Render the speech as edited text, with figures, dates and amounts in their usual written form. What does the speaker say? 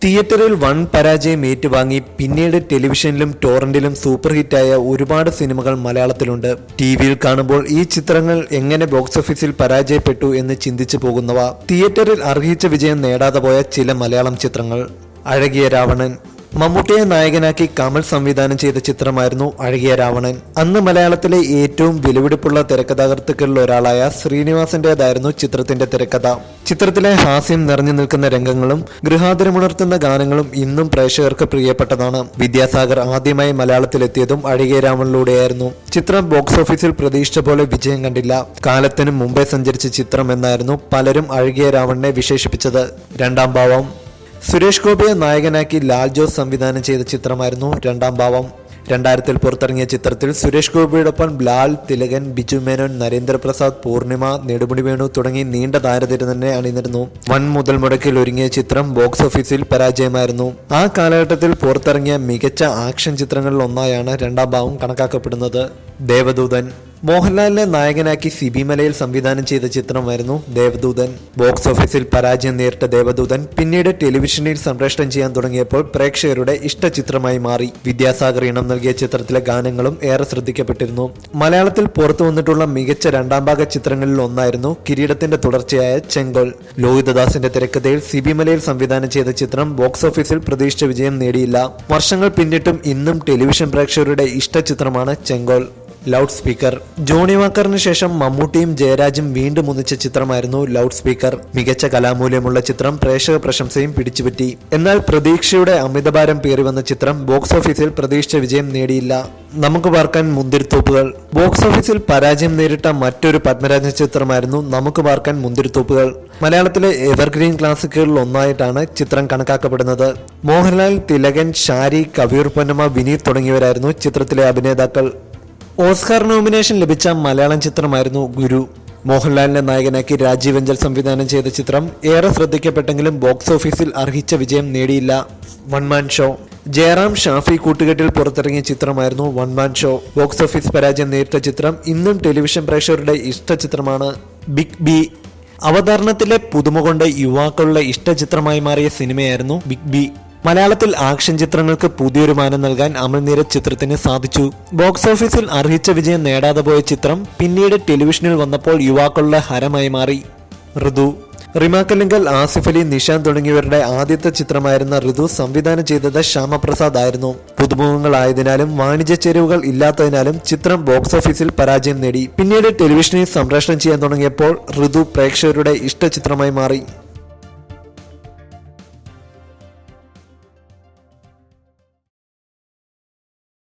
തിയേറ്ററിൽ വൻ പരാജയം ഏറ്റുവാങ്ങി പിന്നീട് ടെലിവിഷനിലും ടോറന്റിലും സൂപ്പർ ഹിറ്റായ ഒരുപാട് സിനിമകൾ മലയാളത്തിലുണ്ട്. ടിവിയിൽ കാണുമ്പോൾ ഈ ചിത്രങ്ങൾ എങ്ങനെ ബോക്സ് ഓഫീസിൽ പരാജയപ്പെട്ടു എന്ന് ചിന്തിച്ചു പോകുന്നവ. തിയേറ്ററിൽ അർഹിച്ച വിജയം നേടാതെ പോയ ചില മലയാളം ചിത്രങ്ങൾ. അഴകിയ രാവണൻ. മമ്മൂട്ടിയെ നായകനാക്കി കമൽ സംവിധാനം ചെയ്ത ചിത്രമായിരുന്നു അഴകിയ രാവണൻ. അന്ന് മലയാളത്തിലെ ഏറ്റവും വിലപിടിപ്പുള്ള തിരക്കഥാകൃത്തുക്കളിൽ ഒരാളായ ശ്രീനിവാസന്റേതായിരുന്നു ചിത്രത്തിന്റെ തിരക്കഥ. ചിത്രത്തിലെ ഹാസ്യം നിറഞ്ഞു നിൽക്കുന്ന രംഗങ്ങളും ഗൃഹാതുരമുണർത്തുന്ന ഗാനങ്ങളും ഇന്നും പ്രേക്ഷകർക്ക് പ്രിയപ്പെട്ടതാണ്. വിദ്യാസാഗർ ആദ്യമായി മലയാളത്തിലെത്തിയതും അഴകിയ രാവണനിലൂടെയായിരുന്നു. ചിത്രം ബോക്സ് ഓഫീസിൽ പ്രതീക്ഷിച്ച പോലെ വിജയം കണ്ടില്ല. കാലത്തിനു മുമ്പേ സഞ്ചരിച്ച ചിത്രം എന്നായിരുന്നു പലരും അഴകിയ രാവണനെ വിശേഷിപ്പിച്ചത്. രണ്ടാം ഭാവം. സുരേഷ് ഗോപിയെ നായകനാക്കി ലാൽ ജോസ് സംവിധാനം ചെയ്ത ചിത്രമായിരുന്നു രണ്ടാം ഭാവം. 2000 പുറത്തിറങ്ങിയ ചിത്രത്തിൽ സുരേഷ് ഗോപിയോടൊപ്പം ലാൽ, തിലകൻ, ബിജു മേനോൻ, നരേന്ദ്രപ്രസാദ്, പൂർണിമ, നെടുമുടി വേണു തുടങ്ങി നീണ്ട താരനിര തന്നെ അണിനിരുന്നു. വൻ മുതൽ മുടക്കിൽ ഒരുങ്ങിയ ചിത്രം ബോക്സ് ഓഫീസിൽ പരാജയമായിരുന്നു. ആ കാലഘട്ടത്തിൽ പുറത്തിറങ്ങിയ മികച്ച ആക്ഷൻ ചിത്രങ്ങളിൽ ഒന്നായാണ് രണ്ടാം ഭാവം കണക്കാക്കപ്പെടുന്നത്. ദേവദൂതൻ. മോഹൻലാലിനെ നായകനാക്കി സിബി മലയിൽ സംവിധാനം ചെയ്ത ചിത്രമായിരുന്നു ദേവദൂതൻ. ബോക്സ് ഓഫീസിൽ പരാജയം നേരിട്ട ദേവദൂതൻ പിന്നീട് ടെലിവിഷനിൽ സംപ്രേഷണം ചെയ്യാൻ തുടങ്ങിയപ്പോൾ പ്രേക്ഷകരുടെ ഇഷ്ടചിത്രമായി മാറി. വിദ്യാസാഗർ ഇണം നൽകിയ ചിത്രത്തിലെ ഗാനങ്ങളും ഏറെ ശ്രദ്ധിക്കപ്പെട്ടിരുന്നു. മലയാളത്തിൽ പുറത്തു വന്നിട്ടുള്ള മികച്ച രണ്ടാം ഭാഗ ചിത്രങ്ങളിൽ ഒന്നായിരുന്നു കിരീടത്തിന്റെ തുടർച്ചയായ ചെങ്കോൽ. ലോഹിതദാസിന്റെ തിരക്കഥയിൽ സിബി മലയിൽ സംവിധാനം ചെയ്ത ചിത്രം ബോക്സ് ഓഫീസിൽ പ്രതീക്ഷിച്ച വിജയം നേടിയില്ല. വർഷങ്ങൾ പിന്നിട്ടും ഇന്നും ടെലിവിഷൻ പ്രേക്ഷകരുടെ ഇഷ്ടചിത്രമാണ് ചെങ്കോൽ. Loudspeaker. ജോണി വാക്കറിന് ശേഷം മമ്മൂട്ടിയും ജയരാജും വീണ്ടും ഒന്നിച്ച ചിത്രമായിരുന്നു ലൗഡ് സ്പീക്കർ. മികച്ച കലാമൂല്യമുള്ള ചിത്രം പ്രേക്ഷക പ്രശംസയും പിടിച്ചുപറ്റി. എന്നാൽ പ്രതീക്ഷയുടെ അമിതഭാരം പേറി വന്ന ചിത്രം ബോക്സ് ഓഫീസിൽ പ്രതീക്ഷിച്ച വിജയം നേടിയില്ല. നമുക്ക് പാർക്കാൻ മുന്തിരിത്തോപ്പുകൾ. ബോക്സ് ഓഫീസിൽ പരാജയം നേരിട്ട മറ്റൊരു പത്മരാജൻ ചിത്രമായിരുന്നു നമുക്ക് പാർക്കാൻ മുന്തിരിത്തോപ്പുകൾ. മലയാളത്തിലെ എവർഗ്രീൻ ക്ലാസിക്കുകളിൽ ഒന്നായിട്ടാണ് ചിത്രം കണക്കാക്കപ്പെടുന്നത്. മോഹൻലാൽ, തിലകൻ, ഷാരി, കവിയൂർ പൊന്നമ്മ, വിനീത് തുടങ്ങിയവരായിരുന്നു ചിത്രത്തിലെ അഭിനേതാക്കൾ. ഓസ്കാർ നോമിനേഷൻ ലഭിച്ച മലയാളം ചിത്രമായിരുന്നു ഗുരു. മോഹൻലാലിനെ നായകനാക്കി രാജീവ് അഞ്ചൽ സംവിധാനം ചെയ്ത ചിത്രം ഏറെ ശ്രദ്ധിക്കപ്പെട്ടെങ്കിലും ബോക്സ് ഓഫീസിൽ അർഹിച്ച വിജയം നേടിയില്ല. One man show. ജയറാം, ഷാഫി കൂട്ടുകെട്ടിൽ പുറത്തിറങ്ങിയ ചിത്രമായിരുന്നു വൺമാൻ ഷോ. ബോക്സ് ഓഫീസ് പരാജയം നേരിട്ട ചിത്രം ഇന്നും ടെലിവിഷൻ പ്രേക്ഷകരുടെ ഇഷ്ടചിത്രമാണ്. Big B. അവതരണത്തിലെ പുതുമ കൊണ്ട് യുവാക്കളുടെ ഇഷ്ടചിത്രമായി മാറിയ സിനിമയായിരുന്നു ബിഗ് ബി. മലയാളത്തിൽ ആക്ഷൻ ചിത്രങ്ങൾക്ക് പുതിയൊരു മാനം നൽകാൻ അമൽ നീരജ് ചിത്രത്തിന് സാധിച്ചു. ബോക്സ് ഓഫീസിൽ അർഹിച്ച വിജയം നേടാതെ പോയ ചിത്രം പിന്നീട് ടെലിവിഷനിൽ വന്നപ്പോൾ യുവാക്കളുടെ ഹരമായി മാറി. ഋതു. റിമാക്കലിങ്കൽ, ആസിഫ് അലി, നിഷാൻ തുടങ്ങിയവരുടെ ആദ്യത്തെ ചിത്രമായിരുന്ന ഋതു സംവിധാനം ചെയ്തത് ശ്യാമപ്രസാദ് ആയിരുന്നു. പുതുമുഖങ്ങളായതിനാലും വാണിജ്യ ചേരുവകൾ ഇല്ലാത്തതിനാലും ചിത്രം ബോക്സ് ഓഫീസിൽ പരാജയം നേടി. പിന്നീട് ടെലിവിഷനിൽ സംപ്രേഷണം ചെയ്യാൻ തുടങ്ങിയപ്പോൾ ഋതു പ്രേക്ഷകരുടെ ഇഷ്ടചിത്രമായി മാറി.